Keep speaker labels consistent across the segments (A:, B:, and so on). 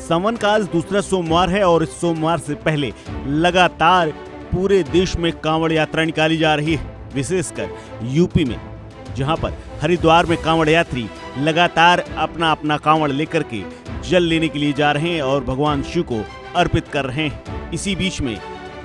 A: सावन का आज दूसरा सोमवार है और इस सोमवार से पहले लगातार पूरे देश में कांवड़ यात्रा निकाली जा रही है, विशेषकर यूपी में, जहां पर हरिद्वार में कांवड़ यात्री लगातार अपना अपना कांवड़ लेकर के जल लेने के लिए जा रहे हैं और भगवान शिव को अर्पित कर रहे हैं। इसी बीच में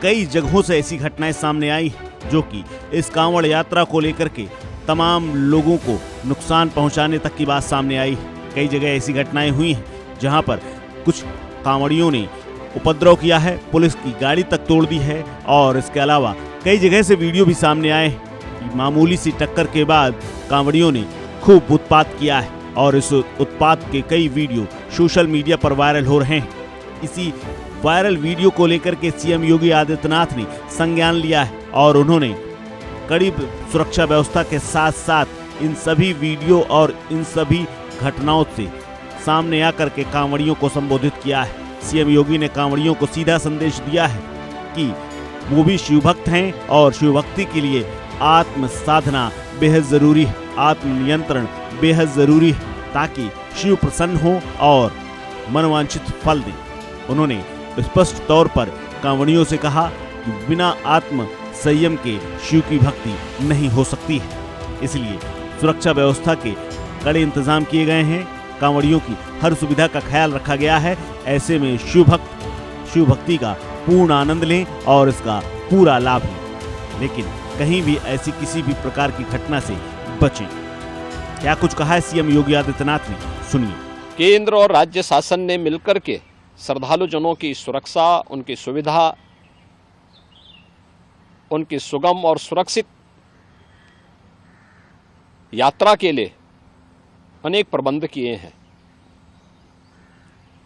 A: कई जगहों से ऐसी घटनाएं सामने आई जो कि इस कांवड़ यात्रा को लेकर के तमाम लोगों को नुकसान पहुंचाने तक की बात सामने आई। कई जगह ऐसी घटनाएं हुई हैं जहां पर कुछ कांवड़ियों ने उपद्रव किया है, पुलिस की गाड़ी तक तोड़ दी है और इसके अलावा कई जगह से वीडियो भी सामने आए कि मामूली सी टक्कर के बाद कांवड़ियों ने खूब उत्पात किया है और इस उत्पात के कई वीडियो सोशल मीडिया पर वायरल हो रहे हैं। इसी वायरल वीडियो को लेकर के सीएम योगी आदित्यनाथ ने संज्ञान लिया है और उन्होंने कड़ी सुरक्षा व्यवस्था के साथ साथ इन सभी वीडियो और इन सभी घटनाओं से सामने आकर के कांवड़ियों को संबोधित किया है। सीएम योगी ने कांवड़ियों को सीधा संदेश दिया है कि वो भी शिव भक्त हैं और शिव भक्ति के लिए आत्म साधना बेहद जरूरी है, आत्मनियंत्रण बेहद जरूरी है, ताकि शिव प्रसन्न हो और मनवांछित फल दें। उन्होंने स्पष्ट तौर पर कांवड़ियों से कहा कि बिना आत्म संयम के शिव की भक्ति नहीं हो सकती है, इसलिए सुरक्षा व्यवस्था के कड़े इंतजाम किए गए हैं। कांवड़ियों की हर सुविधा का ख्याल रखा गया है। ऐसे में शिव भक्ति का पूर्ण आनंद लें और इसका पूरा लाभ लें, लेकिन कहीं भी ऐसी किसी भी प्रकार की घटना से बचें। क्या कुछ कहा है सीएम योगी आदित्यनाथ ने, सुनिए।
B: केंद्र और राज्य शासन ने मिलकर के श्रद्धालु जनों की सुरक्षा, उनकी सुविधा, उनकी सुगम और सुरक्षित यात्रा के लिए अनेक प्रबंध किए हैं।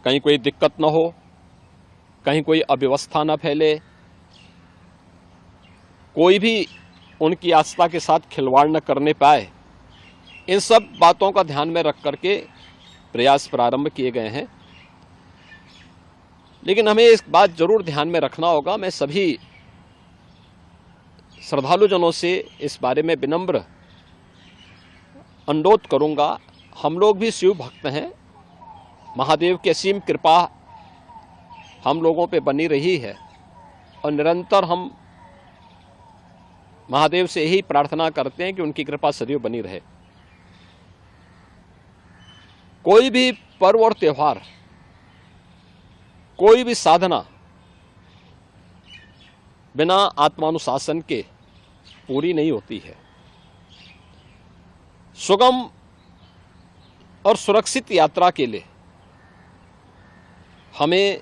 B: कहीं कोई दिक्कत न हो, कहीं कोई अव्यवस्था न फैले, कोई भी उनकी आस्था के साथ खिलवाड़ न करने पाए, इन सब बातों का ध्यान में रख करके प्रयास प्रारंभ किए गए हैं। लेकिन हमें एक बात जरूर ध्यान में रखना होगा, मैं सभी श्रद्धालु जनों से इस बारे में विनम्र अनुरोध करूंगा। हम लोग भी शिव भक्त हैं, महादेव की असीम कृपा हम लोगों पे बनी रही है और निरंतर हम महादेव से यही प्रार्थना करते हैं कि उनकी कृपा सदैव बनी रहे। कोई भी पर्व और त्योहार, कोई भी साधना बिना आत्मानुशासन के पूरी नहीं होती है। सुगम और सुरक्षित यात्रा के लिए हमें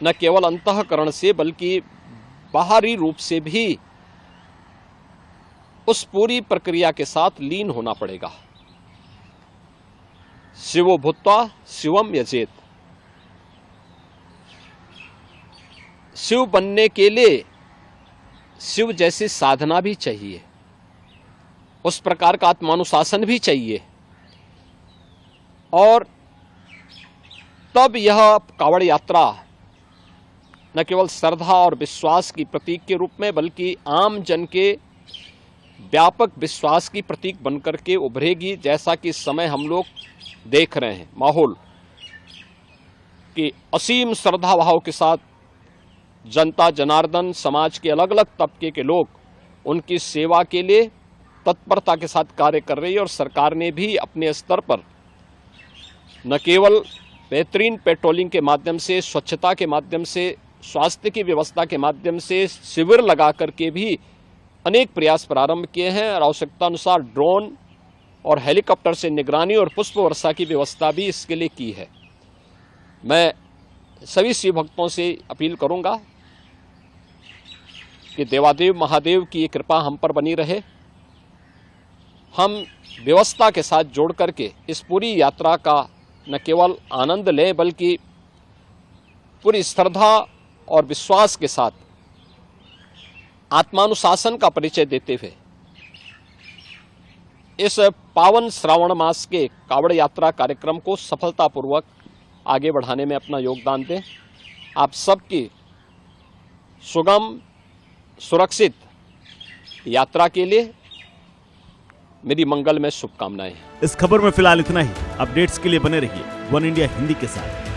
B: न केवल अंतःकरण से बल्कि बाहरी रूप से भी उस पूरी प्रक्रिया के साथ लीन होना पड़ेगा। शिवो भूत्वा शिवम यजेत। शिव बनने के लिए शिव जैसी साधना भी चाहिए, उस प्रकार का आत्मानुशासन भी चाहिए और तब यह कांवड़ यात्रा न केवल श्रद्धा और विश्वास की प्रतीक के रूप में बल्कि आम जन के व्यापक विश्वास की प्रतीक बनकर के उभरेगी। जैसा कि इस समय हम लोग देख रहे हैं माहौल कि असीम श्रद्धा भाव के साथ जनता जनार्दन समाज के अलग अलग तबके के लोग उनकी सेवा के लिए तत्परता के साथ कार्य कर रही है और सरकार ने भी अपने स्तर पर न केवल बेहतरीन पेट्रोलिंग के माध्यम से, स्वच्छता के माध्यम से, स्वास्थ्य की व्यवस्था के माध्यम से शिविर लगा करके भी अनेक प्रयास प्रारंभ किए हैं और आवश्यकता अनुसार ड्रोन और हेलीकॉप्टर से निगरानी और पुष्प वर्षा की व्यवस्था भी इसके लिए की है। मैं सभी शिव भक्तों से अपील करूंगा कि देवादेव महादेव की ये कृपा हम पर बनी रहे। हम व्यवस्था के साथ जोड़ करके इस पूरी यात्रा का न केवल आनंद लें बल्कि पूरी श्रद्धा और विश्वास के साथ आत्मानुशासन का परिचय देते हुए इस पावन श्रावण मास के कांवड़ यात्रा कार्यक्रम को सफलतापूर्वक आगे बढ़ाने में अपना योगदान दें। आप सबकी सुगम सुरक्षित यात्रा के लिए मेरी मंगल में शुभकामनाएं।
A: इस खबर में फिलहाल इतना ही। अपडेट्स के लिए बने रहिए वन इंडिया हिंदी के साथ।